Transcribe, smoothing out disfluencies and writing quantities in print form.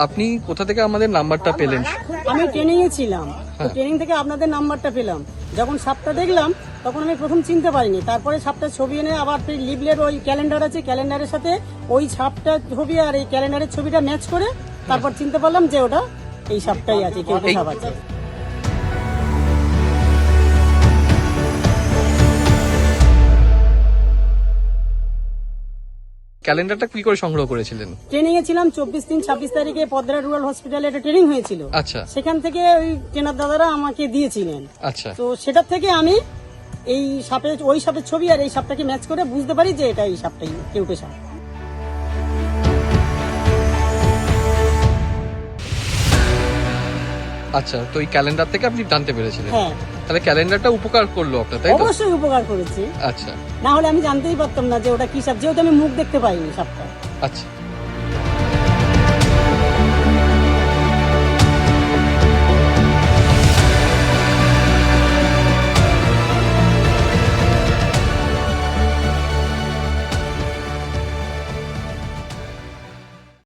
আপনি কোথা থেকে আমাদের নাম্বারটা পেলেন? আমি ট্রেনিং এ ছিলাম, তো ট্রেনিং থেকে আপনাদের নাম্বারটা পেলাম। যখন সাপটা দেখলাম তখন আমি প্রথম চিনতে পারিনি, তারপরে সাপটা ছবি এনে আবার লিভলের ওই ক্যালেন্ডার আছে, ক্যালেন্ডারের সাথে ওই সাপটার ছবি আর এই ক্যালেন্ডারের ছবিটা ম্যাচ করে তারপর চিনতে পারলাম যে ওটা এই সাপটাই আছে, কেউটে সাপ আছে। ক্যালেন্ডারটা কি করে সংগ্রহ করেছিলেন? ট্রেনিং এ ছিলাম 24-3-26 তারিখে পদ্মা রুরাল হসপিটালে একটা ট্রেনিং হয়েছিল। আচ্ছা সেখান থেকে ওই ট্রেনার দাদারা আমাকে দিয়েছিলেন। আচ্ছা তো সেটার থেকে আমি এই সাপের ওই সাপের ছবি আর এই সাপটাকে ম্যাচ করে বুঝতে পারি যে এটা এই সাপটাই কেউটে সাপ। আচ্ছা, তো এই ক্যালেন্ডার থেকে আপনি জানতে পেরেছিলেন? হ্যাঁ, তাহলে ক্যালেন্ডারটা উপকার করলো আপনার, তাই তো? অবশ্যই উপকার করেছি, আচ্ছা না হলে আমি জানতেই পারতাম না যে ওটা কি সাপ, যেহেতু আমি মুখ দেখতে পাইনি সাপটা। আচ্ছা।